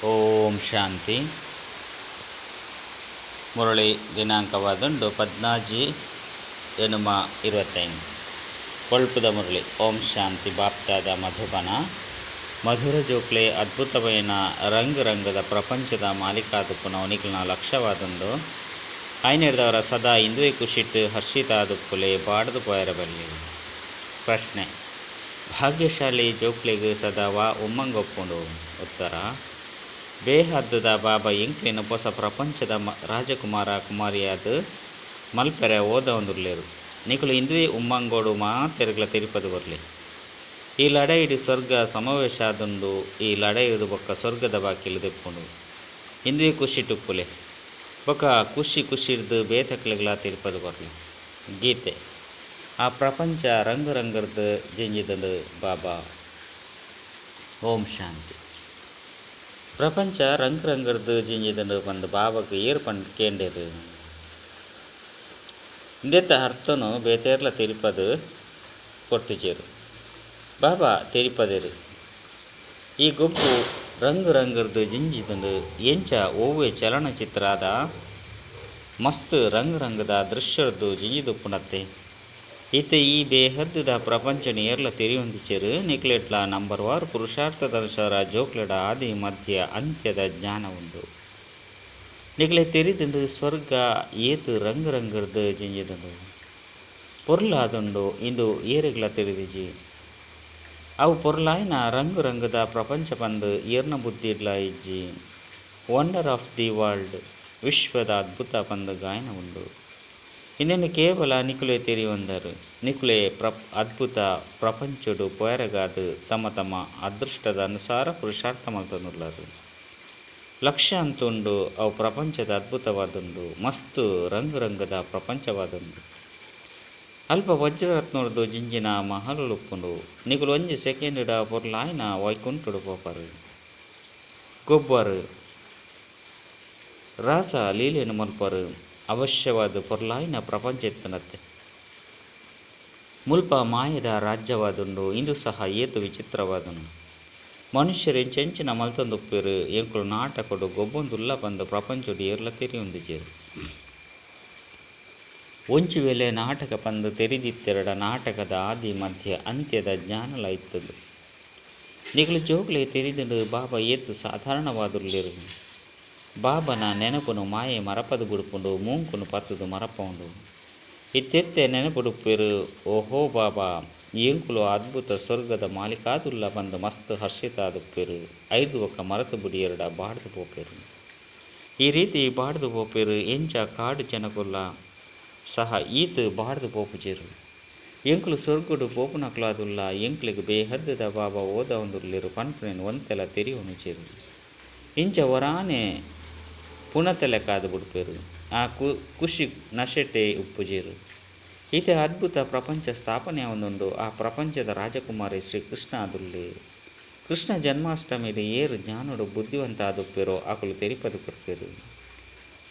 ಓಂ ಶಾಂತಿ. ಮುರಳಿ ದಿನಾಂಕವಾದುಂಡು 14/8/25 ಕೊಳ್ಪುದ ಮುರಳಿ. ಓಂ ಶಾಂತಿ. ಬಾಪ್ತಾದ ಮಧುಬನ. ಮಧುರ ಜೋಕ್ಲೆ ಅದ್ಭುತమైన ರಂಗು ರಂಗದ ಪ್ರಪಂಚದ ಮಾಲೀಕಾದುಪ್ಪುನ ಒನಿಕಲ್ನ ಲಕ್ಷ್ಯವಾದುಂಡು ಐನೆಡ್ದವರ ಸದಾ ಇಂದುವೆ ಖುಷಿಟ್ಟು ಹರ್ಷಿತಾದುಪ್ಪುಲೆ ಬಾಡ್ದು ಪೋಯರಬಲ್ಲಿ. ಪ್ರಶ್ನೆ: ಭಾಗ್ಯಶಾಲಿ ಜೋಕ್ಲೆಗ್ ಸದಾ ವಾ ಉಮ್ಮಂಗೊಪ್ಪುಂಡು. ಉತ್ತರ: ಬೇಹದ್ದದ ಬಾಬಾ ಎಂಕ್ಲಿನ ಹೊಸ ಪ್ರಪಂಚದ ರಾಜಕುಮಾರ ಕುಮಾರಿಯಾದ ಮಲ್ಪೆರೆ ಓದವಂದುರ್ಲೇರು. ನಿಕುಲು ಇಂದುವೆ ಉಮ್ಮಂಗೋಡು ಮಾತೆರಗ್ಲ ತಿರುಪದು ಬರಲಿ. ಈ ಲಡೈಡು ಸ್ವರ್ಗ ಸಮಾವೇಶ ಆದುಂಡು. ಈ ಲಡೈಡು ಬೊಕ್ಕ ಸ್ವರ್ಗದ ಬಾಕಿಲು ತೆಪ್ಪುಂಡು. ಇಂದುವೆ ಖುಷಿ ಟುಪ್ಪುಲೆ ಬೊಕ್ಕ ಖುಷಿ ಖುಷಿರ್ದು ಬೇತಕ್ಲೆಗ್ಲ ತಿರುಪದು ಬರಲಿ. ಗೀತೆ. ಆ ಪ್ರಪಂಚ ರಂಗು ರಂಗರ್ದು ಜಿಂಜಿದಂಡು ಬಾಬಾ. ಓಂ ಶಾಂತಿ. ಪ್ರಪಂಚ ರಂಗು ರಂಗರ್ದು ಜಿಂಜಿದಂಡು ಬಂದು ಬಾಬಾಗೆ ಏರು ಪಂಡು ಕೇಂಡೇರು. ಇಂದೆತ್ತ ಅರ್ಥನು ಬೇತೇರ್ಲ ತಿರುಪದು ಕೊಟ್ಟುಚೇರು. ಬಾಬಾ ತಿರುಪದೇರು. ಈ ಗೊಬ್ಬು ರಂಗು ರಂಗರ್ದು ಜಿಂಜಿದಂಡು ಎಂಚ ಓವೆ ಚಲನಚಿತ್ರ ಆದ ಮಸ್ತ್ ರಂಗು ರಂಗದ ದೃಶ್ಯರ್ದು ಜಿಂಜಿದುಪ್ಪುನತ್ತೆ. ಈತ ಈ ಬೇಹದ್ದದ ಪ್ರಪಂಚನ ಏರ್ಲ ತೆರಿಯೊಂದಿಚೇರು. ನಿಕ್ಲೆಟ್ಲ ನಂಬರ್ ವಾರು ಪುರುಷಾರ್ಥದನುಸಾರ ಜೋಕ್ಲೆಡ ಆದಿ ಮಧ್ಯ ಅಂತ್ಯದ ಜ್ಞಾನ ಉಂಡು. ನಿಕ್ಲೆ ತೆರಿದುಂಡು ಸ್ವರ್ಗ ಏತು ರಂಗು ರಂಗರ್ದು ಜಿಂಜಿದುಂಡು ಪೊರ್ಲಾದುಂಡು. ಇಂದು ಏರೆಗ್ಲ ತೆರಿದಿಜಿ ಅವು ಪೊರ್ಲಾಯ್ನ ರಂಗು ರಂಗದ ಪ್ರಪಂಚ ಬಂದು ಏರ್ನ ಬುದ್ಧಿಡ್ಲ ಇಜ್ಜಿ ವಂಡರ್ ಆಫ್ ದಿ ವರ್ಲ್ಡ್ ವಿಶ್ವದ ಅದ್ಭುತ ಬಂದು ಗಾಯನ ಉಂಡು. ಇಂದೆಂದು ಕೇವಲ ನಿಕುಲೆ ತೆರಿಯೊಂದರು. ನಿಕುಲೆ ಅದ್ಭುತ ಪ್ರಪಂಚಡು ಪೊಯರಗಾದು ತಮ್ಮ ತಮ್ಮ ಅದೃಷ್ಟದ ಅನುಸಾರ ಪುರುಷಾರ್ಥ ಮಲ್ತನುಳ್ಳರು. ಲಕ್ಷ್ಯ ಅಂತುಂಡು. ಅವು ಪ್ರಪಂಚದ ಅದ್ಭುತವಾದುಂಡು. ಮಸ್ತು ರಂಗು ರಂಗದ ಪ್ರಪಂಚವಾದುಂಡು. ಅಲ್ಪ ವಜ್ರರತ್ನೋರ್ದು ಜಿಂಜಿನ ಮಹಲುಪ್ಪುಂಡು. ನಿಕುಲು ಒಂಜಿ ಸೆಕೆಂಡ್ ಪೊರ್ಲಾಯ್ನ ವೈಕುಂಠುಡು ಪೋಪರು. ಗೊಬ್ಬರು ರಾಸ ಲೀಲೆನು ಮಲ್ಪರು. ಅವಶ್ಯವಾದ ಪೊರ್ಲಾಯ್ನ ಪ್ರಪಂಚ ಎತ್ತನತ್ತೆ. ಮುಲ್ಪ ಮಾಯದ ರಾಜ್ಯವಾದುಂಡು. ಇಂದು ಸಹ ಏತು ವಿಚಿತ್ರವಾದುಂಡು. ಮನುಷ್ಯರು ಎಂಚೆಂಚಿನ ಮಲ್ತಂದುಪ್ಪೇರು. ಎಂಕುಲು ನಾಟಕಡು ಗೊಬ್ಬೊಂದುಲ್ಲ ಬಂದು ಪ್ರಪಂಚಡು ಏರ್ಲ ತೆರಿಯೊಂದಿಜೇರು. ಒಂಚು ವೇಳೆ ನಾಟಕ ಬಂದು ತೆರಿದಿತ್ತೆರಡ ನಾಟಕದ ಆದಿ ಮಧ್ಯ ಅಂತ್ಯದ ಜ್ಞಾನಲ ಇತ್ತದು. ನಿಕಲು ಜೋಕ್ಲೆ ತೆರಿದುಂಡು ಬಾಬಾ ಏತು ಸಾಧಾರಣವಾದುರ್ಲೇರು. ಬಾಬನ ನೆನಪುನು ಮಾಯೆ ಮರಪದು ಬುಡುಪುಂಡು. ಮೂಂಕುನು ಪತ್ತದು ಮರಪುಂಡು. ಇತ್ತೆತ್ತೆ ನೆನಪುಡುಪ್ಪೇರು. ಓಹೋ ಬಾಬಾ ಎಂಕುಲು ಅದ್ಭುತ ಸ್ವರ್ಗದ ಮಾಲಿಕಾದುಲ್ಲ ಬಂದು ಮಸ್ತ್ ಹರ್ಷಿತಾದುಪ್ಪೇರು. ಐದು ಒಕ್ಕ ಮರತು ಬುಡಿ ಎರಡ ಬಾಡ್ದು ಪೋಪೇರು. ಈ ರೀತಿ ಬಾಡ್ದು ಪೋಪೇರು. ಎಂಚ ಕಾಡು ಜನಕುಲ್ಲ ಸಹ ಈತು ಬಾಡ್ದು ಪೋಪುಜೇರು. ಎಂಕುಲು ಸ್ವರ್ಗಡು ಪೋಪುನಕ್ಲಾದುಲ್ಲ. ಎಂಕ್ಲಿಗೆ ಬೇಹದ್ದದ ಬಾಬಾ ಓದವಂದುರ್ಲೇರು. ಪನ್ಪುನೇನು ಒಂತೆಲ ತೆರಿಯೊನುಚೇರು. ಇಂಚ ವರಾನೆ ಪುನತೆಲೆ ಕಾದು ಬಿಡ್ಪೇರು. ಆ ಖುಷಿ ನಶೆಟೆ ಉಪ್ಪುಜೇರು. ಈತ ಅದ್ಭುತ ಪ್ರಪಂಚ ಸ್ಥಾಪನೆ ಒಂದುಂಡು. ಆ ಪ್ರಪಂಚದ ರಾಜಕುಮಾರಿ ಶ್ರೀ ಕೃಷ್ಣ ಆದುಲ್ಲೆ. ಕೃಷ್ಣ ಜನ್ಮಾಷ್ಟಮಿಲಿ ಏರು ಜ್ಞಾನೋಡು ಬುದ್ಧಿವಂತ ಆದುಪ್ಪೇರೋ ಆಕುಲು ತೆರಿಪದು ಕೊಡ್ಪೇರು.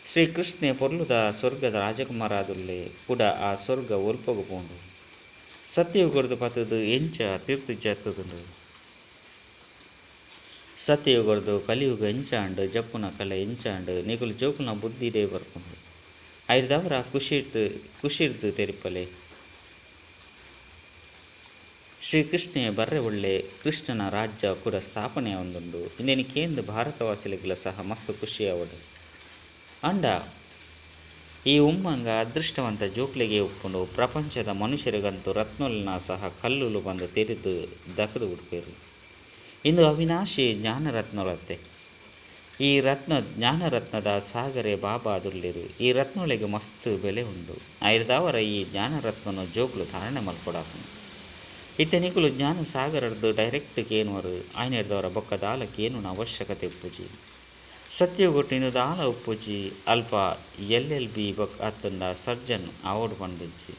ಶ್ರೀಕೃಷ್ಣೆ ಪೊರ್ಲುದ ಸ್ವರ್ಗದ ರಾಜಕುಮಾರ ಆದುಲ್ಲೆ ಕೂಡ ಆ ಸ್ವರ್ಗ ಒಲ್ಪಗು ಪೋಂಡು. ಸತ್ಯಯುಗರ್ದು ಪತ್ತದು ಎಂಚ ತೀರ್ತು ಜತ್ತದುಂಡು. ಸತ್ಯಯುಗರ್ದು ಕಲಿಯುಗ ಎಂಚಾಂಡು ಜಪ್ಪುನ ಕಲೆ ಎಂಚಾಂಡು. ನಿಕುಲು ಜೋಕುಲ್ನ ಬುದ್ಧಿಡೇ ಬರ್ಪುಂಡು. ಐರ್ದವರ ಖುಷಿರ್ದು ತೆರಿಪಲೆ. ಶ್ರೀಕೃಷ್ಣೆ ಬರ್ರೆ ಒಳ್ಳೆ ಕೃಷ್ಣನ ರಾಜ್ಯ ಕೂಡ ಸ್ಥಾಪನೆ ಒಂದುಂಡು. ಇಂದೆನಿ ಕೇಂದ್ರ ಭಾರತವಾಸಿಲಿಗ್ಲ ಸಹ ಮಸ್ತ್ ಖುಷಿ ಅವಡು. ಅಂಡ ಈ ಉಮ್ಮಂಗ ಅದೃಷ್ಟವಂತ ಜೋಕ್ಲೆಗೆ ಉಪ್ಪುಂಡು. ಪ್ರಪಂಚದ ಮನುಷ್ಯರಿಗಂತೂ ರತ್ನೊಲ್ನ ಸಹ ಕಲ್ಲುಲು ಬಂದು ತೆರೆದು ದಕದು ಬಿಡ್ಪೇರು. ಇಂದು ಅವಿನಾಶಿ ಜ್ಞಾನರತ್ನೊಳತ್ತೆ. ಈ ಜ್ಞಾನರತ್ನದ ಸಾಗರೆ ಬಾಬಾ ಆದುರ್ಲೇರು. ಈ ರತ್ನೊಳೆಗೆ ಮಸ್ತ್ ಬೆಲೆ ಉಂಡು. ಐರ್ದವರ ಈ ಜ್ಞಾನರತ್ನನು ಜೋಕ್ಲು ಧಾರಣೆ ಮಲ್ಪೊಡಾಪುಂಡು. ಇತ್ತೆ ನಿಕುಲು ಜ್ಞಾನ ಸಾಗರದ್ದು ಡೈರೆಕ್ಟ್ ಕೇನುವರು. ಆಯ್ನೆಡ್ದವರ ಬೊಕ್ಕ ದಾಲಕ್ಕೆ ಏನೂ ಅವಶ್ಯಕತೆ ಉಪ್ಪುಜಿ. ಸತ್ಯಗೊಟ್ಟು ಇಂದು ದಾಲ ಉಪ್ಪುಜಿ. ಅಲ್ಪ LLB ಬೊಕ್ಕ ಅತ್ತಂಡ ಸರ್ಜನ್ ಅವಾರ್ಡ್ ಪಂಡುಜಿ.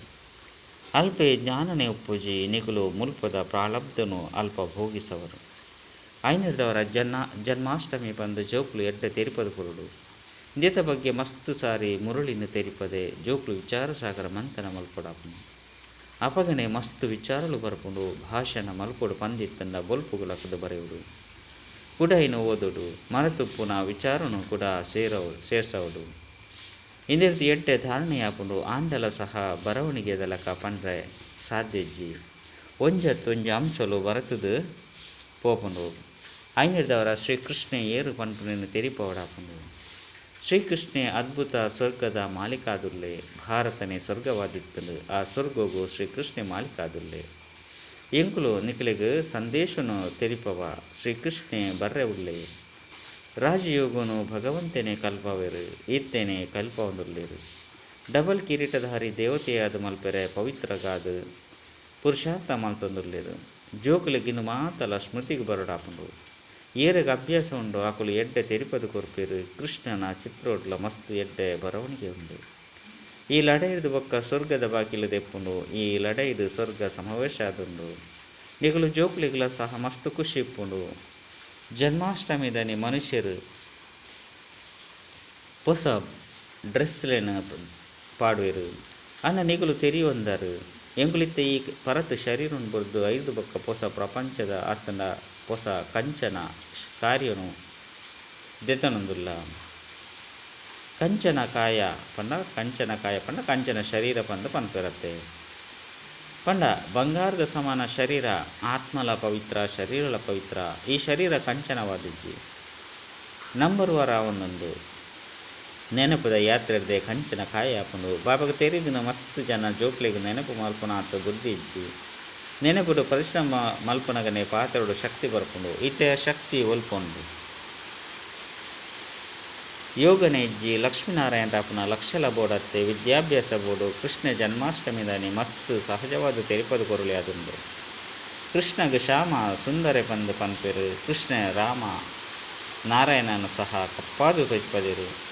ಅಲ್ಪೆ ಜ್ಞಾನನೆ ಉಪ್ಪುಜಿ. ನಿಕುಲು ಮುಲ್ಪದ ಪ್ರಾಲಬ್ಧನು ಅಲ್ಪ ಭೋಗಿಸವರು. ಐನೆಡ್ದವರ ಜನ್ಮಾಷ್ಟಮಿ ಬಂದು ಜೋಕ್ಲು ಎಡ್ಡೆ ತೆರಿಪದು ಕೊರುಡು. ಇಂದೇತ ಬಗ್ಗೆ ಮಸ್ತ್ ಸಾರಿ ಮುರುಳಿನ ತೆರಿಪದೆ ಜೋಕ್ಲು ವಿಚಾರ ಸಾಗರ ಮಂಥನ ಮಲ್ಪೊಡಾಪುಂಡು. ಅಪಗಣೆ ಮಸ್ತ್ ವಿಚಾರಲು ಬರ್ಪುಂಡು. ಭಾಷಣ ಮಲ್ಪೊಡು ಪಂದಿತ್ತಂಡ ಬೊಲ್ಪುಗುಲಕದು ಬರೆಯುಡು. ಕುಡೈನು ಓದುಡು ಮರೆತು ಪುನಃ ವಿಚಾರನು ಕೂಡ ಸೇರ್ಸವಡು ಇಂದಿರ್ತಿ ಎಡ್ಡೆ ಧಾರಣೆಯಾಪುಂಡು ಆಂಡಲ ಸಹ ಬರವಣಿಗೆದಲಕ ಪಂಡ್ರೆ ಸಾಧ್ಯಜ್ಜಿ ಒಂಜತ್ತೊಂಜ ಅಂಶಲು ಬರತದು ಪೋಪುಂಡು ಐನಿಡ್ದವರ ಶ್ರೀಕೃಷ್ಣೆ ಏರು ಪನ್ಪುನನ್ನು ತೆರಿಪವಡಾಪುಂಡು ಶ್ರೀಕೃಷ್ಣೆ ಅದ್ಭುತ ಸ್ವರ್ಗದ ಮಾಲಿಕಾದುಲ್ಲೆ ಭಾರತನೇ ಸ್ವರ್ಗವಾದಿತ್ತಲು ಆ ಸ್ವರ್ಗಗೂ ಶ್ರೀಕೃಷ್ಣೆ ಮಾಲಿಕಾದುಲ್ಲೆ ಎಂಕುಲು ನಿಖಿಲೆಗ್ ಸಂದೇಶನು ತೆರಿಪವ ಶ್ರೀಕೃಷ್ಣೆ ಬರ್ರೆ ಉಳ್ಳೆ ರಾಜಯೋಗನು ಭಗವಂತನೇ ಕಲ್ಪವೆರು ಈತ್ತೇನೆ ಕಲ್ಪವೊಂದುಲ್ಲೇರು ಡಬಲ್ ಕಿರೀಟಧಾರಿ ದೇವತೆಯಾದ ಮಲ್ಪೆರೆ ಪವಿತ್ರಗಾದು ಪುರುಷಾರ್ಥ ಮಲ್ತೊಂದುಲ್ಲೇರು ಜೋಕುಲೆಗಿನ್ನು ಮಾತಲ ಸ್ಮೃತಿಗೆ ಬರಡಾಪುಂಡು ಏರೆಗೆ ಅಭ್ಯಾಸ ಉಂಡು ಆಕುಲು ಎಡ್ಡೆ ತೆರಿಪದು ಕೊರ್ಪೇರು ಕೃಷ್ಣನ ಚಿತ್ರೋಡ್ಲ ಮಸ್ತ್ ಎಡ್ಡೆ ಬರವಣಿಗೆ ಉಂಡು ಈ ಲಡೈದು ಬೊಕ್ಕ ಸ್ವರ್ಗದ ಬಾಕಿಲು ದೆಪ್ಪುಂಡು ಈ ಲಡೈದು ಸ್ವರ್ಗ ಸಮಾವೇಶ ಆದುಂಡು ನಿಗಲು ಜೋಕುಲಿಗಳ ಸಹ ಮಸ್ತ್ ಖುಷಿ ಇಪ್ಪುಂಡು ಜನ್ಮಾಷ್ಟಮಿದನಿ ಮನುಷ್ಯರು ಹೊಸ ಡ್ರೆಸ್ಲೆನ ಪಾಡುವೆರು ಅನ್ನ ನಿಗಲು ತೆರಿಯೊಂದರು ಎಂಗುಲಿತ್ತೆ ಈ ಪರತ್ ಶರೀರನ್ ಬರೆದು 5 ಬೊಕ್ಕ ಹೊಸ ಪ್ರಪಂಚದ ಅರ್ಥನ ಹೊಸ ಕಂಚನ ಕಾರ್ಯನು ದೆತನೊಂದುಲ್ಲ ಕಂಚನ ಕಾಯ ಪಂಡ ಕಂಚನ ಶರೀರ ಪಂದ ಪನ್ಪಿರತ್ತೆ ಪಂಡ ಬಂಗಾರದ ಸಮಾನ ಶರೀರ ಆತ್ಮಲ ಪವಿತ್ರ ಶರೀರಲ ಪವಿತ್ರ ಈ ಶರೀರ ಕಂಚನವಾದಿಜ್ಜಿ ನಂಬರ್ ವಾರ ಒಂದೊಂದು ನೆನಪದ ಯಾತ್ರೆರ್ದೆ ಕಂಚನ ಕಾಯ ಹಾಕೊಂಡು ಬಾಬಾಗ ತೆರಿದಿನ ಮಸ್ತ್ ಜನ ಜೋಕ್ಲಿಗೆ ನೆನಪು ಮಲ್ಪನ ಆತ ಬುದ್ಧಿ ಇಜ್ಜಿ ನೆನಪುಡು ಪರಿಶ್ರಮ ಮಲ್ಪನಗನೆ ಪಾತ್ರೆಡು ಶಕ್ತಿ ಬರ್ಕೊಂಡು ಈತೆಯ ಶಕ್ತಿ ಒಲ್ಪೊಂಡು ಯೋಗನೆ ಇಜ್ಜಿ ಲಕ್ಷ್ಮೀನಾರಾಯಣ ರಾಪನ ಲಕ್ಷಲ ಬೋಡತ್ತೆ ವಿದ್ಯಾಭ್ಯಾಸ ಬೋಡು ಕೃಷ್ಣ ಜನ್ಮಾಷ್ಟಮಿದಾನಿ ಮಸ್ತ್ ಸಹಜವಾದ ತೆರಿಪದು ಕೊರಳಿ ಅದುಂಡು ಕೃಷ್ಣಗೆ ಶ್ಯಾಮ ಸುಂದರ ಪಂದು ಪನ್ಪೆರು ಕೃಷ್ಣ ರಾಮ ನಾರಾಯಣನ ಸಹ ಕಪ್ಪಾದು ತೊಜ್ಪದಿರು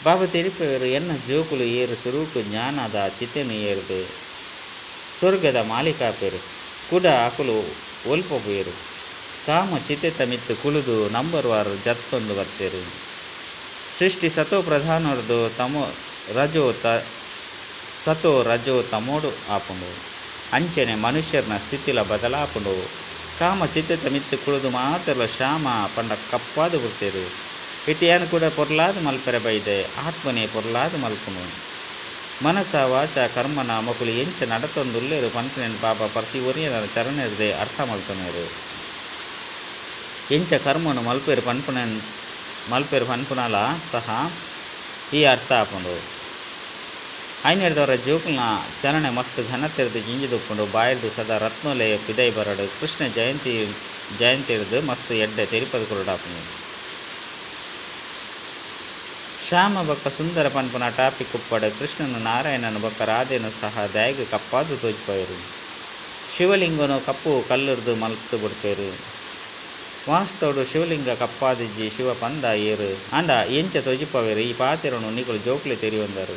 ಬಾಬಾ ತೆರಿಪೆರು ಎನ್ನ ಜೋಕುಲು ಏರು ಸುರೂಕು ಜ್ಞಾನದ ಚಿತೆನು ಏರುದು ಸ್ವರ್ಗದ ಮಾಲಿಕಾಪೇರು ಕೂಡ ಅಕುಲು ಒಲ್ಪೊಬೇರು ಕಾಮ ಚಿತೆತ ಮಿತ್ತು ಕುಳಿದು ನಂಬರ್ ವಾರು ಜತ್ತೊಂದು ಬರ್ತೇರು ಸೃಷ್ಟಿ ಸತೋ ಪ್ರಧಾನರದು ಸತೋ ರಜೋ ತಮೋಡು ಆಪುಂಡು ಅಂಚನೆ ಮನುಷ್ಯರನ ಸ್ಥಿತಿಲ ಬದಲಾಪುಂಡು ಕಾಮ ಚಿತೆತ ಮಿತ್ತು ಕುಳಿದು ಮಾತ್ರ ಶ್ಯಾಮ ಪಂಡ ಕಪ್ಪಾದು ಬಿಡ್ತೇರು ಇತಿಯಾನು ಕೂಡ ಪೊರ್ಲಾದ ಮಲ್ಪೆರೆ ಬೈದೆ ಆತ್ಮನೇ ಪೊರ್ಲಾದ ಮಲ್ಪುನು ಮನಸ ವಾಚ ಕರ್ಮನ ಮಕ್ಕಳು ಎಂಚ ನಡತೊಂದುಲ್ಲೇರು ಪನ್ಪುನೇನು ಬಾಬಾ ಪ್ರತಿ ಒರಿಯನ ಚರಣೆರ್ದೆ ಅರ್ಥ ಮಲ್ತನೇರು ಎಂಚ ಕರ್ಮನು ಮಲ್ಪೇರು ಪನ್ಪುನಲ ಸಹ ಈ ಅರ್ಥ ಆಪುಂಡು ಐನೆಡ್ದವರ ಜೋಕುಲ್ನ ಚರಣೆ ಮಸ್ತ್ ಘನತೆರ್ದು ಜಿಂಜಿದುಪ್ಪುಂಡು ಬಾಯಿರ್ದು ಸದಾ ರತ್ನೋಲೆ ಪಿದೈ ಬರಡು ಕೃಷ್ಣ ಜಯಂತಿರ್ದು ಮಸ್ತ್ ಎಡ್ಡೆ ತೆರಿಪದು ಕೊರಡಾಪುಂಡು ಶ್ಯಾಮ ಬೊಕ್ಕ ಸುಂದರ ಪನ್ಪುನ ಟಾಪಿಕ್ ಉಪ್ಪಡು ಕೃಷ್ಣನು ನಾರಾಯಣನು ಬೊಕ್ಕ ರಾಧೆನು ಸಹ ದಯಗೆ ಕಪ್ಪಾದು ತೋಜ್ಪೇರು ಶಿವಲಿಂಗನು ಕಪ್ಪು ಕಲ್ಲುರ್ದು ಮಲ್ತು ಬಿಡ್ಪೇರು ವಾಸ್ತವಡು ಶಿವಲಿಂಗ ಕಪ್ಪಾದಿಜ್ಜಿ ಶಿವ ಪಂದ ಏರು ಅಂಡ ಎಂಚ ತೊಜಿಪವೇರು ಈ ಪಾತೆರನು ನಿಕುಲು ಜೋಕ್ಲಿ ತೆರಿಯೊಂದರು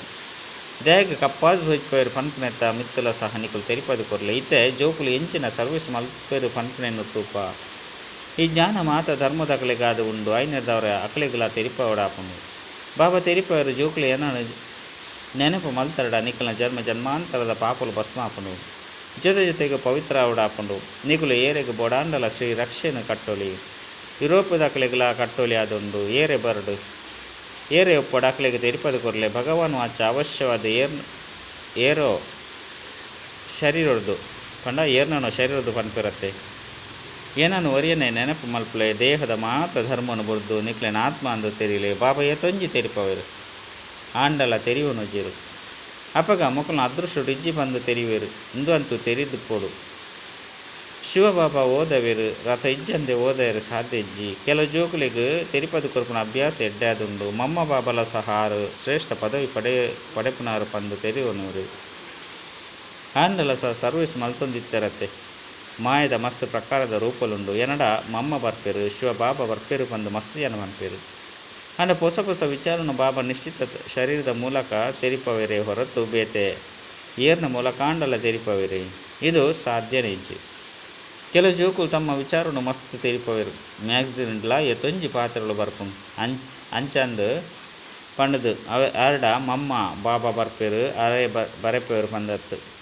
ದಯಗೆ ಕಪ್ಪಾದು ತೋಜ್ಪೇರು ಪನ್ಪುನೆತ್ತ ಮಿತ್ತುಲ ಸಹ ನಿಕುಲು ತೆರಿಪದು ಕೊರ್ಲೆ ಇತ್ತೆ ಜೋಕುಲು ಎಂಚಿನ ಸರ್ವಿಸ್ ಮಲ್ಪೇರು ಪನ್ಪುನೆನ್ನು ತೂಪ ಈ ಜ್ಞಾನ ಮಾತ ಧರ್ಮದ ಅಕಲೆಗಾದ ಉಂಡು ಐನರ್ದವರ ಅಕಲೆಗಳ ತೆರಿಪವಡಾಪುಂಡು ಬಾಬಾ ತೆರಿಪವರು ಜೋಕುಲು ಏನನ್ನು ನೆನಪು ಮಲ್ತರಡ ನಿಕಲ್ನ ಜನ್ಮಾಂತರದ ಪಾಪಲು ಭಸ್ಮಾಪುಂಡು ಜೊತೆಗೆ ಪವಿತ್ರ ಅವಡಾಪುಂಡು ನಿಕುಲು ಏರೆಗೆ ಬೊಡಾಂಡಲ ಶ್ರೀ ರಕ್ಷೆನು ಕಟ್ಟೊಲಿ ಯುರೋಪದ ಅಕಲೆಗಳ ಕಟ್ಟೊಲಿ ಆದುಂಡು ಏರೆ ಬರಡು ಏರೆ ಒಪ್ಪಡ ಅಕಲೆಗೆ ತೆರಿಪದು ಕೊರಲೆ ಭಗವಾನ್ ವಾಚ ಅವಶ್ಯವಾದ ಏರೋ ಶರೀರದ್ದು ಪಂಡ ಏರ್ನೋ ಶರೀರದ್ದು ಪನ್ಪಿರತ್ತೆ ಏನನ್ನು ಒರಿಯನೆ ನೆನಪು ಮಲ್ಪಲೆ ದೇಹದ ಮಾತ್ರ ಧರ್ಮವನ್ನು ಬುರ್ದು ನಿಕ್ಲೆನ ಆತ್ಮ ಅಂದು ತೆರಿಲೆ ಬಾಬಾ ಏತೊಂಜಿ ತೆರಿಪವೇರು ಆಂಡಲ ತೆರಿಯುವನು ಜೀರು ಅಪಗ ಮೊಕ್ಕಲ್ನ ಅದೃಷ್ಟಡು ಇಜ್ಜಿ ಬಂದು ತೆರಿವೇರು ಇಂದು ಅಂತೂ ತೆರಿದು ಕೊಡು ಶಿವಬಾಬಾ ಓದವೇರು ರಥ ಇಜ್ಜಂದೆ ಓದವೇರು ಸಾಧ್ಯ ಇಜ್ಜಿ ಕೆಲವು ಜೋಕುಲಿಗೆ ತೆರಿಪದು ಕೊರ್ಪುನ ಅಭ್ಯಾಸ ಎಡ್ಡೆ ಆದುಂಡು ಮಮ್ಮ ಬಾಬಲ ಸಹ ಆರು ಶ್ರೇಷ್ಠ ಪದವಿ ಪಡೆಪುನಾರು ಪಂದು ತೆರಿಯುವನವರು ಆಂಡಲ ಸಹ ಸರ್ವಿಸ್ ಮಲ್ತೊಂದಿತ್ತರತ್ತೆ ಮಾಯದ ಮಸ್ತ್ ಪ್ರಕಾರದ ರೂಪಲುಂಡು ಎನಡ ಮಮ್ಮ ಬರ್ಪೇರು ಶಿವ ಬಾಬಾ ಬರ್ಪೇರು ಪಂದು ಮಸ್ತ್ ಜನ ಬಂಪೇರು ಅಂಡ ಹೊಸ ವಿಚಾರನು ಬಾಬಾ ನಿಶ್ಚಿತ ಶರೀರದ ಮೂಲಕ ತೆರಿಪವೇರೆ ಹೊರತು ಬೇತೆ ಏರ್ನ ಮೂಲಕ ಆಂಡಲ ತೆರಿಪವೇರೆ ಇದು ಸಾಧ್ಯನೇ ಇಜ್ಜಿ ಕೆಲವು ಜೋಕುಲು ತಮ್ಮ ವಿಚಾರನು ಮಸ್ತ್ ತೆರಿಪವೇರು ಮ್ಯಾಗ್ಝಿನ್ಲ ಎತ್ತೊಂಜಿ ಪಾತ್ರಗಳು ಬರ್ಪುಂಡು ಅಂಚಂದು ಪಂಡದು ಅರಡ ಮಮ್ಮ ಬಾಬಾ ಬರ್ಪೇರು ಅರೆ ಬರೆಪೇರು ಪಂದತ್ತು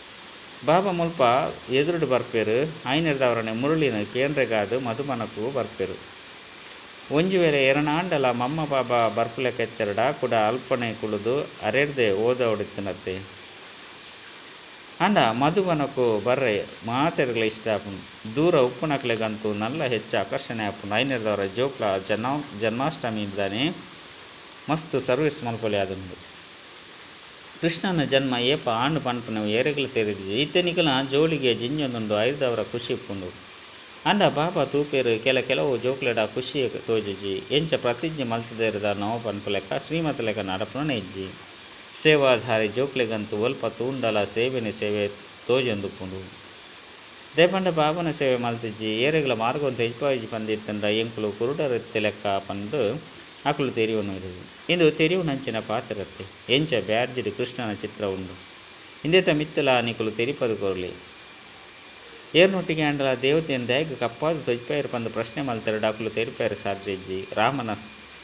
ಬಾಬಾ ಮುಲ್ಪ ಎದುರುಡು ಬರ್ಪೇರು ಐನೆರ್ದವರನೆ ಮುರುಳಿನ ಕೇಂದ್ರೆಗಾದು ಮಧುಮನಕ್ಕೂ ಬರ್ಪೇರು ಒಂಜಿ ವೇಳೆ ಎರನಾಂಡಲ ಮಮ್ಮ ಬಾಬಾ ಬರ್ಪುಲೆಕೆತ್ತೆರಡ ಕೂಡ ಅಲ್ಪನೆ ಕುಳಿದು ಅರೆರ್ದೆ ಓದ ಹೊಡಿತನತ್ತೆ ಅಂಡ ಮಧುವನಕ್ಕೂ ಬರ್ರೆ ಮಾತೆರೆಗಳ ಇಷ್ಟ ಆಪುಂಡು ದೂರ ಉಪ್ಪುನಕ್ಲೆಗಂತೂ ನಲ್ಲ ಹೆಚ್ಚು ಆಕರ್ಷಣೆ ಆಪುಂಡು ಐನೆರ್ದವರ ಜೋಕ್ಲ ಜನ್ಮಾಷ್ಟಮಿ ಇದ್ದಾನೆ ಮಸ್ತ್ ಸರ್ವಿಸ್ ಮಲ್ಪೊಲೆ ಆದುಂಡು ಕೃಷ್ಣನ ಜನ್ಮ ಏಪ ಆಂಡು ಪನ್ಪುನವು ಏರೆಗಳು ತೆರೆದಿಜಿ ಇತ್ತೆನಿಕಲ ಜೋಳಿಗೆ ಜಿಂಜೊಂದುಂಡು ಐದವರ ಖುಷಿ ಇಪ್ಪುಂಡು ಅಂಡ ಬಾಬಾ ತೂಪೇರು ಕೆಲವು ಜೋಕ್ಲೆಡ ಖುಷಿ ತೋಜಿಜಿ ಎಂಚ ಪ್ರತಿಜ್ಞೆ ಮಲ್ತದೇರದ ನೋವು ಪನ್ಪು ಲೆಕ್ಕ ಶ್ರೀಮತ ಲೆಕ್ಕ ನಡಪುನೇ ಇಜ್ಜಿ ಸೇವಾಧಾರಿ ಜೋಕ್ಲೆಗಂತೂ ಒಲ್ಪ ತೂಂಡಲ ಸೇವೆ ತೋಜೊಂದುಪ್ಪುಂಡು ದೇಪಂಡ ಬಾಬನ ಸೇವೆ ಮಲ್ತಿಜ್ಜಿ ಏರೆಗಳ ಮಾರ್ಗೊಂದು ಹೆಜ್ಪಾಯಿಜಿ ಪಂದಿತ್ತಂಡ ಎಂಕುಲು ಕುರುಡರತ್ತೆ ಲೆಕ್ಕ ಪಂದು ಅಕುಲು ತೆರಿಯುವುದು ಇಂದು ತೆರಿಯುನಂಚಿನ ಪಾತ್ರತ್ತೆ ಎಂಚ ಬ್ಯಾರ್ಜಿಡಿ ಕೃಷ್ಣನ ಚಿತ್ರ ಉಂಡು ಇಂದೇತ ಮಿತ್ತಲ ನಿಕುಲು ತೆರಿಪದು ಕೊರಲಿ ಏರ್ನೊಟ್ಟಿಗೆ ಅಂಡಲ ದೇವತೆಯನ್ನು ದಯಗ ಕಪ್ಪಾದು ತೊಜ್ಪಾಯರು ಪಂದು ಪ್ರಶ್ನೆ ಮಲ್ತೆರಡು ಅಕುಲು ತೆರಿಪಾಯರು ಸಾಧ್ಯ ಇಜ್ಜಿ ರಾಮನ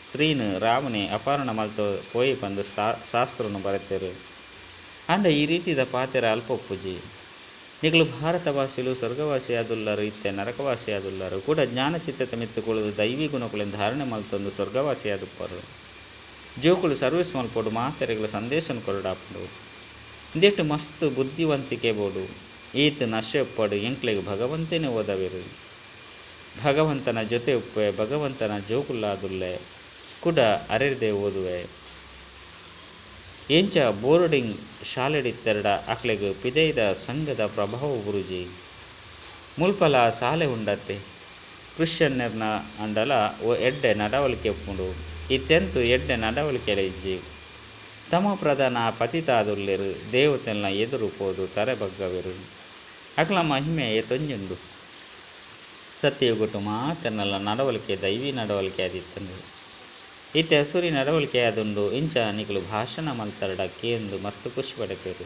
ಸ್ತ್ರೀನು ರಾಮನೇ ಅಪಹರಣ ಮಲ್ತು ಪೋಯಿ ಪಂದು ಶಾಸ್ತ್ರನು ಬರೆತೇರು ಅಂಡ ಈ ರೀತಿದ ಪಾತೆರ ಅಲ್ಪೊಪ್ಪುಜಿ ನಿಗಲು ಭಾರತ ಭಾಷೆಲು ಸ್ವರ್ಗವಾಸಿ ಆದುಲ್ಲರು ಇತ್ತೆ ನರಕವಾಸಿ ಆದುಲ್ಲರು ಕೂಡ ಜ್ಞಾನಚಿತ್ತತೆ ಮಿತ್ತುಕೊಳ್ಳುವುದು ದೈವಿ ಗುಣಗಳಿಂದ ಧಾರಣೆ ಮಲ್ತೊಂದು ಸ್ವರ್ಗವಾಸಿ ಆದುಪ್ಪರು ಜೋಕುಳು ಸರ್ವಿಸ್ ಮಲ್ಪೋಡು ಮಾತೆರೆಗಳ ಸಂದೇಶನ ಕೊರಡಾಪಡು ಇಂದೆಟ್ಟು ಮಸ್ತ್ ಬುದ್ಧಿವಂತಿಕೆ ಬೋಡು ಈತ ನಶೆ ಒಪ್ಪಡು ಎಂಕ್ಲೆಗೆ ಭಗವಂತನೇ ಓದವಿರು ಭಗವಂತನ ಜೊತೆ ಉಪ್ಪೆ ಭಗವಂತನ ಜೋಕುಲ್ಲಾದುಲ್ಲೆ ಕೂಡ ಅರೆರ್ದೆ ಓದುವೆ ಎಂಚ ಬೋರ್ಡಿಂಗ್ ಶಾಲೆಡಿತ್ತೆರಡ ಅಕ್ಲೆಗ್ ಪಿದೈದ ಸಂಘದ ಪ್ರಭಾವ ಗುರುಜಿ ಮುಲ್ಪಲ ಸಾಲೆ ಉಂಡತ್ತೆ ಕ್ರಿಶ್ಚಿಯನ್ನರ್ನ ಅಂಡಲ ಓ ಎಡ್ಡೆ ನಡವಳಿಕೆ ಉಪ್ಪುಂಡು ಇತ್ತೆಂತು ಎಡ್ಡೆ ನಡವಳಿಕೆ ಇಜ್ಜಿ ತಮ ಪ್ರಧಾನ ಪತಿತಾದುಲ್ಲೆರು ದೇವತೆಲ್ನ ಎದುರು ಪೋದು ತರೆ ಬಗ್ಗವೆರು ಅಕ್ಲ ಮಹಿಮೆ ತೊಂಜುಂಡು ಸತ್ಯಗುಟ್ಟು ಮಾತೆನ್ನಲ್ಲ ನಡವಳಿಕೆ ದೈವಿ ನಡವಳಿಕೆ ಆದಿತ್ತಂದು ಇತ್ತೆ ಹಸುರಿ ನಡವಳಿಕೆ ಆದುಂಡು ಇಂಚ ನಿಕಲು ಭಾಷಣ ಮಲ್ತರಡ ಕೇಂದು ಮಸ್ತ್ ಖುಷಿ ಪಡೆಪೇರು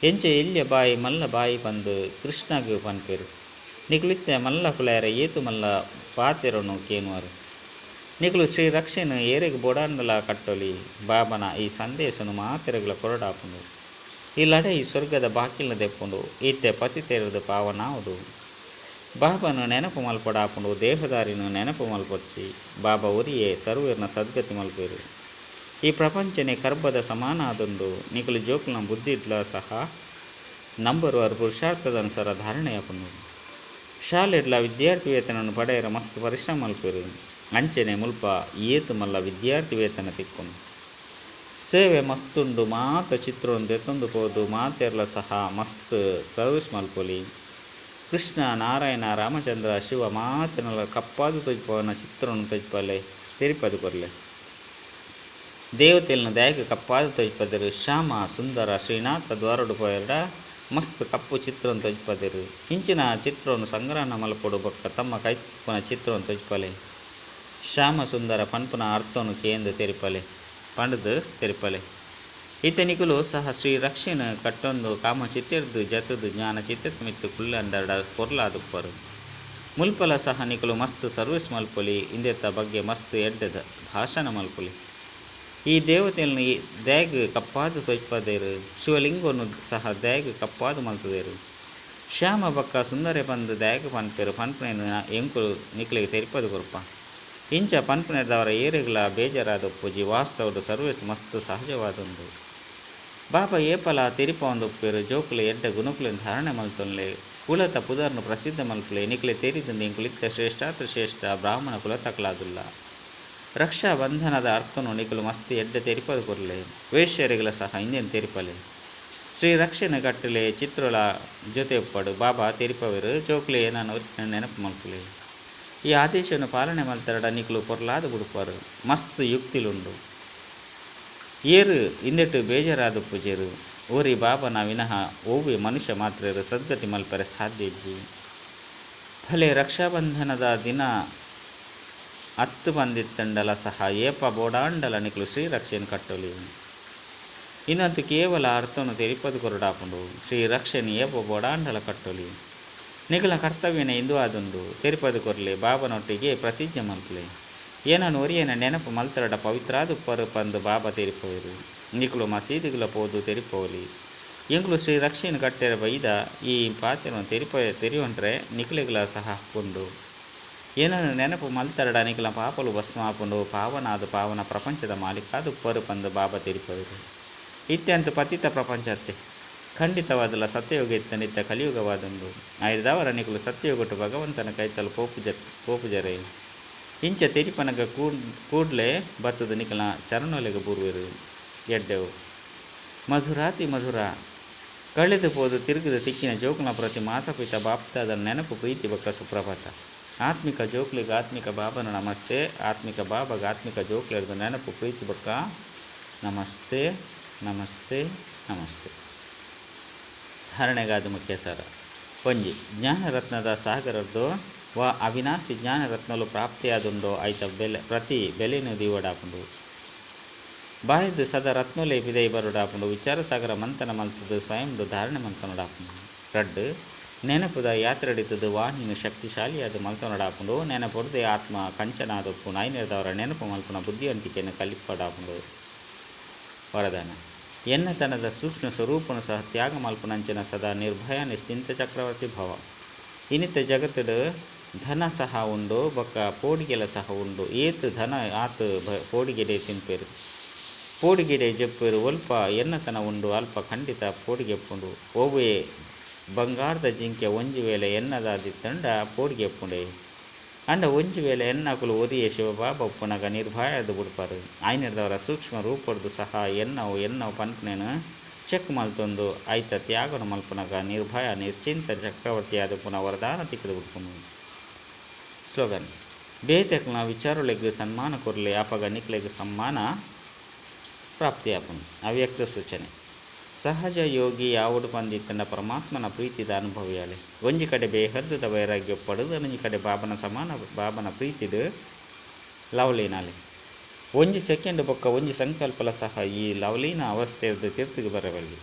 ಎಂಚ ಇಲ್ಯ ಬಾಯಿ ಮಲ್ಲ ಬಾಯಿ ಪಂದು ಕೃಷ್ಣಗೆ ಪನ್ಪೇರು ನಿಕುಲಿತ್ತೆ ಮಲ್ಲ ಕುಲಾಯರ ಏತು ಮಲ್ಲ ಪಾತೆರನು ಕೇನುವರು ನಿಕಲು ಶ್ರೀ ರಕ್ಷೆನು ಏರೆಗೆ ಬೋಡಾಂಡಲ ಕಟ್ಟೊಲಿ ಬಾಬನ ಈ ಸಂದೇಶನು ಮಾತೆರೆಗಳ ಕೊರಡಾಪುಂಡು ಈ ಲಡೆ ಈ ಸ್ವರ್ಗದ ಬಾಕಿಲ್ನ ದೆಪ್ಪುಂಡು ಇತ್ತೆ ಪತಿ ತೆರೆದು ಪಾವನಾವುದು ಬಾಬಾನು ನೆನಪು ಮಲ್ಪಡಾಪುಂಡು ದೇಹದಾರಿನು ನೆನಪು ಮಲ್ಪೊಚ್ಚಿ ಬಾಬಾ ಒರಿಯೇ ಸರ್ವೇರ್ನ ಸದ್ಗತಿ ಮಲ್ಪೇರು ಈ ಪ್ರಪಂಚನೇ ಕರ್ಬದ ಸಮಾನ ಆದುಂಡು ನಿಕಲು ಜೋಕುಲ್ನ ಬುದ್ಧಿಡ್ಲ ಸಹ ನಂಬರುವರು ಪುರುಷಾರ್ಥದ ಅನುಸಾರ ಧಾರಣೆಯಾಪುಂಡು ಶಾಲೆಡ್ಲ ವಿದ್ಯಾರ್ಥಿ ವೇತನವನ್ನು ಪಡೆಯರ ಮಸ್ತ್ ಪರಿಶ್ರಮ ಮಲ್ಪೇರು ಅಂಚೆನೆ ಮುಲ್ಪ ಏತು ಮಲ್ಲ ವಿದ್ಯಾರ್ಥಿ ವೇತನ ತಿಕ್ಕೊಂಡು ಸೇವೆ ಮಸ್ತುಂಡು ಮಾತ ಚಿತ್ರವನ್ನು ತೆತ್ತೊಂದು ಪೋದು ಮಾತೆರ್ಲ ಸಹ ಮಸ್ತ್ ಸರ್ವಿಸ್ ಮಲ್ಪೊಲಿ ಕೃಷ್ಣ ನಾರಾಯಣ ರಾಮಚಂದ್ರ ಶಿವ ಮಾತಿನಲ್ಲ ಕಪ್ಪಾದು ತೊಜ್ಪವನ ಚಿತ್ರವನ್ನು ತೊಜ್ಪಲೆ ತೆರಿಪದು ಕೊರಲೆ ದೇವತೆಲ್ನ ದಯಗೆ ಕಪ್ಪಾದು ತೊಜ್ಪದರು ಶ್ಯಾಮ ಸುಂದರ ಶ್ರೀನಾಥ ದ್ವಾರಡು ಪೋಯರಡ ಮಸ್ತ್ ಕಪ್ಪು ಚಿತ್ರವನ್ನು ತೊಜ್ಪದರು ಇಂಚಿನ ಚಿತ್ರವನ್ನು ಸಂಗ್ರಹಣ ಮಲ್ಪೊಡು ಬೊಕ್ಕ ತಮ್ಮ ಕೈಪುನ ಚಿತ್ರವನ್ನು ತೊಜ್ಪಲೆ ಶ್ಯಾಮ ಸುಂದರ ಪನ್ಪುನ ಅರ್ಥವನ್ನು ಕೇಂದ್ರ ತೆರಿಪಲೆ ಪಂಡದು ತೆರಿಪಲೆ ಈತನಿಕುಲು ಸಹ ಶ್ರೀ ರಕ್ಷೆನ ಕಟ್ಟೊಂದು ಕಾಮ ಚಿತ್ತೆರ್ದು ಜತದು ಜ್ಞಾನ ಚಿತ್ತೆತ್ ಮಿತ್ತು ಕುಲ್ಲಂದಡ ಕೊರ್ಲಾದುಪ್ಪರು ಮುಲ್ಪಲ ಸಹ ನಿಕುಲು ಮಸ್ತ್ ಸರ್ವಿಸ್ ಮಲ್ಪೊಲಿ ಇಂದೆತ್ತ ಬಗ್ಗೆ ಮಸ್ತ್ ಎಡ್ಡದ ಭಾಷಣ ಮಲ್ಪೊಲಿ ಈ ದೇವತೆಯನ್ನು ದಯಗ್ ಕಪ್ಪಾದು ತೊಜ್ಪದೇರು ಶಿವಲಿಂಗವನ್ನು ಸಹ ದಯಗ್ ಕಪ್ಪಾದು ಮಲ್ತದೇರು ಶ್ಯಾಮ ಬಕ್ಕ ಸುಂದರ ಬಂದು ದಯಗ್ ಪನ್ಪೇರು ಪನ್ಪನೇನು ಎಂಕುಲು ನಿಕ್ಲಿಗೆ ತೆರಿಪದು ಕೊರಪ ಇಂಚ ಪನ್ಪನೆದವರ ಏರೆಗಳ ಬೇಜಾರಾದ ಪೂಜಿ ವಾಸ್ತವಡು ಸರ್ವಿಸ್ ಮಸ್ತ್ ಸಹಜವಾದೊಂದು ಬಾಬಾ ಏಪಲ ತೆರಿಪ ಒಂದು ಉಪ್ಪೇರು ಜೋಕುಲೆ ಎಡ್ಡ ಗುಣಕುಲಿನ ಧಾರಣೆ ಮಲ್ತೊನ್ಲೆ ಕುಲತ ಪುದರ್ನು ಪ್ರಸಿದ್ಧ ಮಲ್ಪುಲೆ ನಿಕ್ಲೆ ತೆರಿದಂದು ಎಂಕುಲಿತ್ತ ಶ್ರೇಷ್ಠಾತ್ರ ಶ್ರೇಷ್ಠ ಬ್ರಾಹ್ಮಣ ಕುಲತಕ್ಲಾದುಲ್ಲ ರಕ್ಷಾ ಬಂಧನದ ಅರ್ಥನು ನಿಕಲು ಮಸ್ತ್ ಎಡ್ಡ ತೆರಿಪದು ಕೊರಲೆ ವೇಶ್ಯರಿಗಳ ಸಹ ಇಂದೇನು ತೆರಿಪಲೆ ಶ್ರೀ ರಕ್ಷೆನ ಕಟ್ಟಲೆ ಚಿತ್ರಳ ಜೊತೆ ಉಪ್ಪಡು ಬಾಬಾ ತೆರಿಪವರು ಜೋಕುಲೆ ನಾನು ನೆನಪು ಮಲ್ಪುಲೆ ಈ ಆದೇಶವನ್ನು ಪಾಲನೆ ಮಲ್ತರಡ ನಿಕಲು ಪೊರ್ಲಾದ ಬುಡುಪಾರು ಮಸ್ತ್ ಯುಕ್ತಿಲುಂಡು ಏರು ಇಂದೆಟ್ಟು ಬೇಜಾರಾದ ಪೂಜೆರು ಓರಿ ಬಾಬನ ವಿನಃ ಓವಿ ಮನುಷ್ಯ ಮಾತ್ರ ಸದ್ಗತಿ ಮಲ್ಪರೆ ಸಾಧ್ಯ ಇಜ್ಜಿ ಫಲೆ ರಕ್ಷಾಬಂಧನದ ದಿನ ಹತ್ತು ಬಂದಿತ್ತಂಡಲ ಸಹ ಏಪ ಬೋಡಾಂಡಲ ನಿಕಲು ಶ್ರೀ ರಕ್ಷೆಯನ್ನು ಕಟ್ಟಲಿ ಇನ್ನಂತೂ ಕೇವಲ ಅರ್ಥವನ್ನು ತೆರಿಪದು ಕೊರಡಾಪುಂಡು ಶ್ರೀ ರಕ್ಷೆಯನ್ನು ಏಪ ಬೋಡಾಂಡಲ ಕಟ್ಟಲಿ ನಿಖಲ ಕರ್ತವ್ಯನೇ ಇಂದು ಆದುಂಡು ತೆರಿಪದು ಕೊರಲೆ ಬಾಬನೊಟ್ಟಿಗೆ ಪ್ರತಿಜ್ಞೆ ಮಲ್ಪಲೆ ಏನನ್ನು ಒರಿಯನ ನೆನಪು ಮಲ್ತರಡ ಪವಿತ್ರಾದು ಪರು ಪಂದು ಬಾಬಾ ತೆರಿಪವರು ನಿಕಲು ಮಸೀದಿಗಳ ಪೋದು ತೆರಿಪೋಲಿ ಎಂಕುಲು ಶ್ರೀ ರಕ್ಷೆಯನ್ನು ಕಟ್ಟೆರ ಬೈದ ಈ ಪಾತ್ರೆಯನ್ನು ತೆರಿಯುವಂಟ್ರೆ ನಿಖಲೆಗಳ ಸಹ ಹಾಕ್ಕೊಂಡು ಏನನ್ನು ನೆನಪು ಮಲ್ತರಡ ನಿಖಲ ಪಾಪಲು ಭಸ್ಮಾಪುಂಡು ಪಾವನಾದು ಪಾವನ ಪ್ರಪಂಚದ ಮಾಲೀಕಾದು ಪರು ಪಂದು ಬಾಬಾ ತಿರುಪರು ಇತ್ಯಂತ ಪತಿತ ಪ್ರಪಂಚತ್ತೆ ಖಂಡಿತವಾದಲ್ಲ ಸತ್ಯಯುಗ ಇತ್ತನಿತ್ತ ಕಲಿಯುಗವಾದುಂಡು ಆಯ್ದವರ ನಿಖಲು ಸತ್ಯಯುಗಟ್ಟು ಭಗವಂತನ ಕೈತಲು ಪೋಪುಜರೇ ಇಂಚ ತಿರಿಪನಗ ಕೂಡ್ಲೆ ಬತ್ತದು ನಿಖಲ ಚರಣೊಲೆಗೆ ಬೂರುವೆರು ಎಡ್ಡೆವು ಮಧುರಾತಿ ಮಧುರ ಕಳೆದು ಹೋದು ತಿರುಗಿದ ತಿಕ್ಕಿನ ಜೋಕುಲ ಪ್ರತಿ ಮಾತಾಪಿತ ಬಾಪ್ತಾದ ನೆನಪು ಪ್ರೀತಿ ಬಕ್ಕ ಸುಪ್ರಭಾತ ಆತ್ಮಿಕ ಜೋಕ್ಲಿಗೆ ಆತ್ಮಿಕ ಬಾಬನ ನಮಸ್ತೆ ಆತ್ಮಿಕ ಬಾಬಾಗ ಆತ್ಮಿಕ ಜೋಕ್ಲಿರ್ದು ನೆನಪು ಪ್ರೀತಿ ಬಕ್ಕ ನಮಸ್ತೆ ನಮಸ್ತೆ ನಮಸ್ತೆ. ಧಾರಣೆಗಾದ ಮುಖ್ಯ ಸಾರ ಒಂಜಿ ಜ್ಞಾನರತ್ನದ ಸಾಗರದ್ದು ವಾ ಅವಿನಾಶಿ ಜ್ಞಾನರತ್ನಲು ಪ್ರಾಪ್ತಿಯಾದುಂಡೋ ಐತ ಪ್ರತಿ ಬೆಲೆನು ದೀವಡಾಪುಂಡು ಬಾಯಿದ್ದು ಸದಾ ರತ್ನೋಲೆ ಬಿದೈ ಬರುಡಾಪುಂಡು ವಿಚಾರ ಸಾಗರ ಮಂಥನ ಮಲ್ತದು ಸ್ವಯಂಡು ಧಾರಣೆ ಮಂತನೊಡಾಪುಂಡು ರಡ್ಡು ನೆನಪುದ ಯಾತ್ರೆಡಿತದು ವಾಹಿನಿ ಶಕ್ತಿಶಾಲಿಯಾದ ಮಲ್ತನೊಡಾಪುಂಡು ನೆನಪೊಡ್ದೆ ಆತ್ಮ ಕಂಚನಾದಪ್ಪು ನಾಯ್ನಿರ್ದವರ ನೆನಪು ಮಲ್ಪನ ಬುದ್ಧಿವಂತಿಕೆಯನ್ನು ಕಲಿಪಡಾಪುಂಡು ವರದಾನ ಎನ್ನತನದ ಸೂಕ್ಷ್ಮ ಸ್ವರೂಪನು ಸಹ ತ್ಯಾಗ ಮಲ್ಪನಂಚನ ಸದಾ ನಿರ್ಭಯ ನಿಶ್ಚಿಂತ ಚಕ್ರವರ್ತಿ ಭವ ಇನಿತ ಜಗತ್ತಡು ಧನ ಸಹ ಉಂಡು ಬೊಕ್ಕ ಪೋಡಿಗೆಲ ಸಹ ಉಂಡು ಏತು ಧನ ಆತು ಪೋಡಿಗೆಡೆ ತಿಂಪೇರು ಪೋಡಿಗೆಡೆ ಜಪ್ಪೇರು ಒಲ್ಪ ಎನ್ನತನ ಉಂಡು ಅಲ್ಪ ಖಂಡಿತ ಪೋಡಿಗೆಪ್ಪುಂಡು ಓವೇ ಬಂಗಾರದ ಜಿಂಕೆ ಒಂಜಿ ವೇಳೆ ಎನ್ನದಾದಿತ್ತಂಡ ಪೋಡಿಗೆಪ್ಪುಂಡೆ ಅಂಡ ಒಂಜಿ ವೇಳೆ ಎನ್ನಕುಲು ಒರಿಯೇ ಶಿವಬಾಬ ಉಪ್ಪುನಗ ನಿರ್ಭಯದ ಬುಡ್ಪಾರು ಆಯ್ನಿಡ್ದವರ ಸೂಕ್ಷ್ಮ ರೂಪಡ್ದು ಸಹ ಎನ್ನವು ಪನ್ಪನೇನು ಚೆಕ್ ಮಲ್ತೊಂದು ಐತ ತ್ಯಾಗನ ಮಲ್ಪನಗ ನಿರ್ಭಯ ನಿಶ್ಚಿಂತ ಚಕ್ರವರ್ತಿಯಾದ ಪುನಃ ವರದಾನ ತಿಕ್ಕದು ಬಿಡ್ಕೊಂಡು. ಸ್ಲೋಗನ್ ಬೇತೆಕ್ನ ವಿಚಾರೊಲೆಗ್ ಸನ್ಮಾನ ಕೊರಲೆ ಆಪಗ ನಿಕ್ಲೆಗ್ ಸಮ್ಮಾನ ಪ್ರಾಪ್ತಿಯಾಪುನು. ಅವ್ಯಕ್ತ ಸೂಚನೆ ಸಹಜ ಯೋಗಿ ಯಾವುದು ಬಂದಿತ್ತಂಡ ಪರಮಾತ್ಮನ ಪ್ರೀತಿದ ಅನುಭವಿಯಾಳೆ ಒಂಜಿ ಕಡೆ ಬೇಹದ್ದುದ ವೈರಾಗ್ಯ ಪಡೆದು ಒಂಜಿ ಕಡೆ ಬಾಬನ ಸಮಾನ ಬಾಬನ ಪ್ರೀತಿದು ಲವಲೀನಾಲೆ ಒಂಜಿ ಸೆಕೆಂಡ್ ಬೊಕ್ಕ ಒಂಜಿ ಸಂಕಲ್ಪಲ ಸಹ ಈ ಲವಲೀನ ಅವಸ್ಥೆಯದ್ದು ತೀರ್ಥಿಗೆ ಬರವಲ್ಲಿ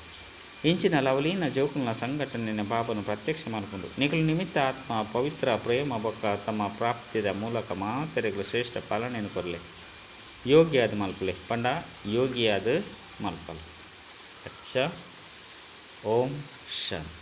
ಇಂಚಿನ ಲವಲೀನ ಜೋಕುಲ್ನ ಸಂಘಟನೆಯ ಬಾಬನು ಪ್ರತ್ಯಕ್ಷ ಮಾಡಿಕೊಂಡು ನಿಖಲು ನಿಮಿತ್ತ ಆತ್ಮ ಪವಿತ್ರ ಪ್ರೇಮ ಬೊಕ್ಕ ತಮ್ಮ ಪ್ರಾಪ್ತಿದ ಮೂಲಕ ಮಾತೆರೆಗಳು ಶ್ರೇಷ್ಠ ಪಾಲನೆಯನ್ನು ಕೊರಲೆ ಯೋಗಿಯಾದ ಮಲ್ಪಲೆ ಪಂಡ ಯೋಗಿಯಾದ ಮಲ್ಪಲೆ. ಅಚ್ಚ ಓಂ ಶಾಂತಿ.